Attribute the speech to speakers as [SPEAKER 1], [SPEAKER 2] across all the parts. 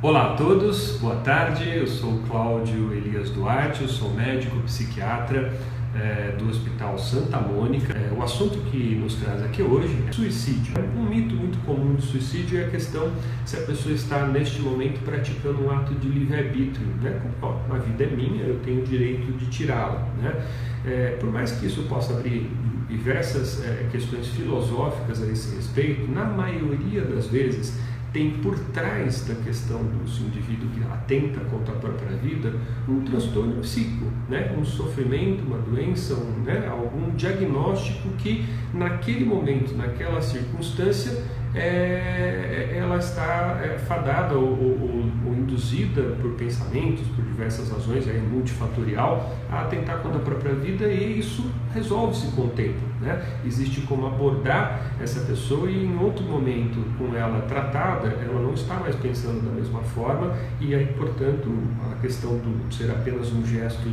[SPEAKER 1] Olá a todos, boa tarde, eu sou Cláudio Elias Duarte, eu sou médico psiquiatra do Hospital Santa Mônica. O assunto que nos traz aqui hoje é suicídio. Um mito muito comum do suicídio é a questão se a pessoa está neste momento praticando um ato de livre-arbítrio, né? A vida é minha, eu tenho o direito de tirá-la, né? Por mais que isso possa abrir diversas questões filosóficas a esse respeito, na maioria das vezes tem por trás da questão do indivíduo que atenta contra a própria vida um transtorno psíquico, né? Um sofrimento, uma doença, algum diagnóstico que naquele momento, naquela circunstância, ela está fadada ou induzida por pensamentos, por diversas razões, multifatorial, a atentar contra a própria vida, e isso resolve-se com o tempo, né? Existe como abordar essa pessoa e em outro momento, com ela tratada, ela não está mais pensando da mesma forma, e aí, portanto, a questão do ser apenas um gesto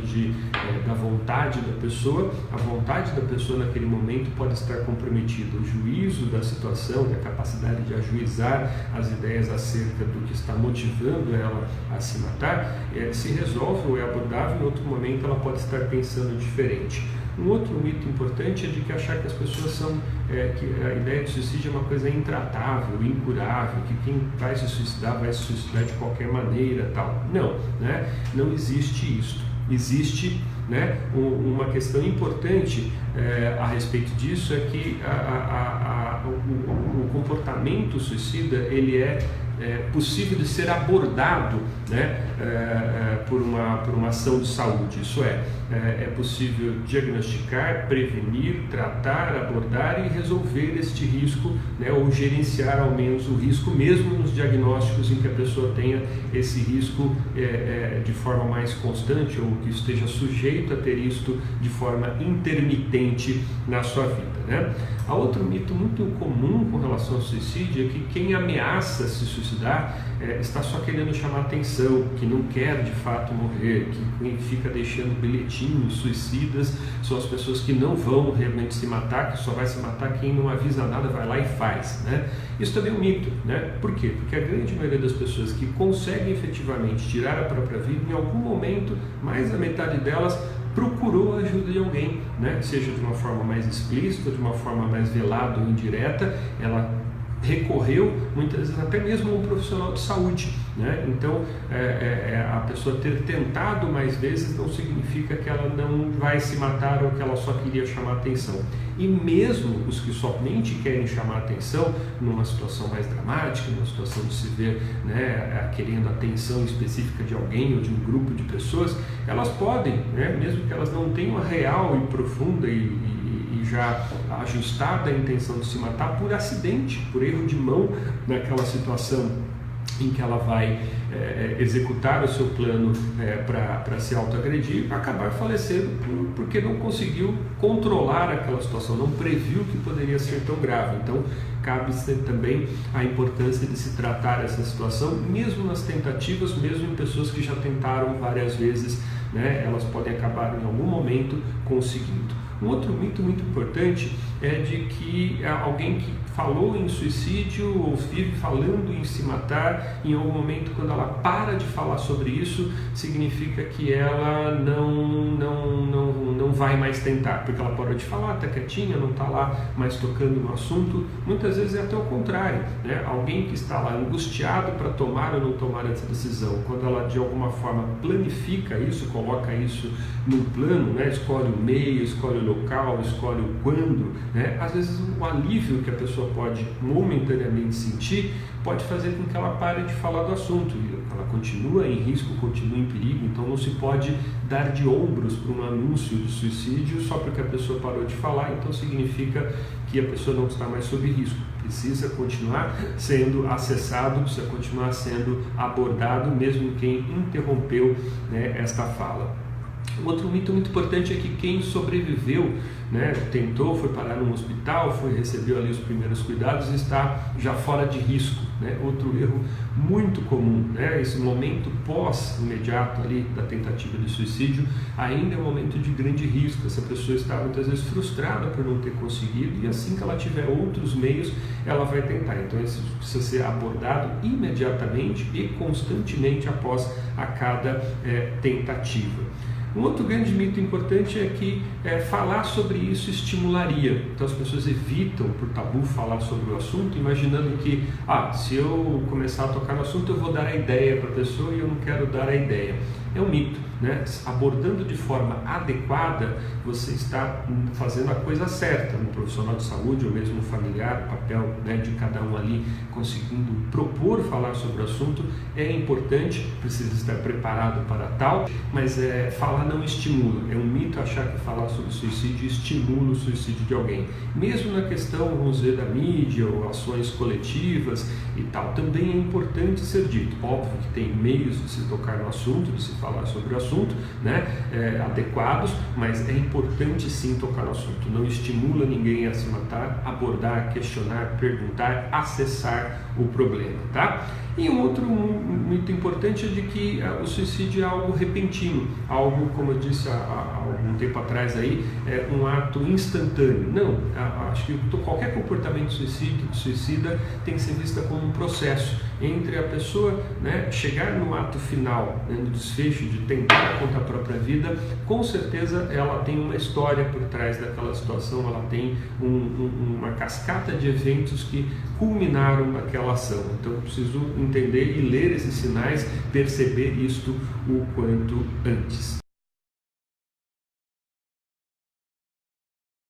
[SPEAKER 1] da vontade da pessoa, a vontade da pessoa naquele momento pode estar comprometida, o juízo da situação, a capacidade de ajuizar as ideias acerca do que está motivando ela a se matar, se resolve ou é abordável. Em outro momento ela pode estar pensando diferente. Um outro mito importante é de que achar que as pessoas que a ideia de suicídio é uma coisa intratável, incurável, que quem vai se suicidar de qualquer maneira, tal. Não, né? Não existe isso. Existe, né, uma questão importante a respeito disso, é que o comportamento suicida ele é possível de ser abordado, né, por uma ação de saúde. Isso é possível diagnosticar, prevenir, tratar, abordar e resolver este risco, né, ou gerenciar ao menos o risco, mesmo nos diagnósticos em que a pessoa tenha esse risco de forma mais constante, ou que esteja sujeito a ter isto de forma intermitente na sua vida, né? Há outro mito muito comum com relação ao suicídio é que quem ameaça se suicidar está só querendo chamar atenção, que não quer de fato morrer, que quem fica deixando bilhetinhos suicidas são as pessoas que não vão realmente se matar, que só vai se matar quem não avisa nada, vai lá e faz, né? Isso também é um mito, né? Por quê? Porque a grande maioria das pessoas que conseguem efetivamente tirar a própria vida, em algum momento, mais da metade delas procurou a ajuda de alguém, né? Seja de uma forma mais explícita, de uma forma mais velada ou indireta, ela recorreu muitas vezes até mesmo a um profissional de saúde, né? Então, a pessoa ter tentado mais vezes não significa que ela não vai se matar ou que ela só queria chamar atenção. E mesmo os que somente querem chamar atenção numa situação mais dramática, numa situação de se ver, né, querendo a atenção específica de alguém ou de um grupo de pessoas, elas podem, né, mesmo que elas não tenham a real e profunda e já ajustada a intenção de se matar, por acidente, por erro de mão naquela situação em que ela vai executar o seu plano para se autoagredir, acabar falecendo porque não conseguiu controlar aquela situação, não previu que poderia ser tão grave. Então, cabe também a importância de se tratar essa situação, mesmo nas tentativas, mesmo em pessoas que já tentaram várias vezes, né, elas podem acabar em algum momento conseguindo. Um outro mito muito importante é de que alguém que falou em suicídio ou vive falando em se matar, em algum momento, quando ela para de falar sobre isso, significa que ela não vai mais tentar, porque ela parou de falar, está quietinha, não está lá mais tocando no assunto. Muitas vezes é até o contrário, né? Alguém que está lá angustiado para tomar ou não tomar essa decisão, quando ela de alguma forma planifica isso, coloca isso no plano, né? Escolhe o meio, escolhe o local, escolhe o quando, né? Às vezes o alívio que a pessoa pode momentaneamente sentir pode fazer com que ela pare de falar do assunto, ela continua em risco, continua em perigo. Então não se pode dar de ombros para um anúncio de suicídio só porque a pessoa parou de falar, então significa que a pessoa não está mais sob risco. Precisa continuar sendo acessado, precisa continuar sendo abordado, mesmo quem interrompeu, né, esta fala. Outro mito muito importante é que quem sobreviveu, né, tentou, foi parar num hospital, recebeu ali os primeiros cuidados e está já fora de risco, né? Outro erro muito comum, né? Esse momento pós-imediato ali da tentativa de suicídio ainda é um momento de grande risco. Essa pessoa está muitas vezes frustrada por não ter conseguido e assim que ela tiver outros meios, ela vai tentar. Então isso precisa ser abordado imediatamente e constantemente após a cada tentativa. Um outro grande mito importante é que falar sobre isso estimularia. Então as pessoas evitam, por tabu, falar sobre o assunto, imaginando que se eu começar a tocar no assunto eu vou dar a ideia para a pessoa e eu não quero dar a ideia. É um mito, né? Abordando de forma adequada, você está fazendo a coisa certa. Um profissional de saúde ou mesmo um familiar, o papel, né, de cada um ali conseguindo propor falar sobre o assunto é importante, precisa estar preparado para tal, mas falar não estimula. É um mito achar que falar sobre suicídio estimula o suicídio de alguém. Mesmo na questão, vamos dizer, da mídia ou ações coletivas e tal, também é importante ser dito. Óbvio que tem meios de se tocar no assunto, de se falar sobre o assunto, né, adequados, mas é importante sim tocar no assunto. Não estimula ninguém a se matar, abordar, questionar, perguntar, acessar o problema, tá? E um outro muito importante é de que o suicídio é algo repentino, algo, como eu disse há algum tempo atrás aí, é um ato instantâneo. Não, acho que qualquer comportamento suicida tem que ser vista como um processo entre a pessoa, né, chegar no ato final, né, no desfecho de tentar contra a própria vida. Com certeza ela tem uma história por trás daquela situação, ela tem uma cascata de eventos que culminaram naquela ação. Então eu preciso entender e ler esses sinais, perceber isto o quanto antes.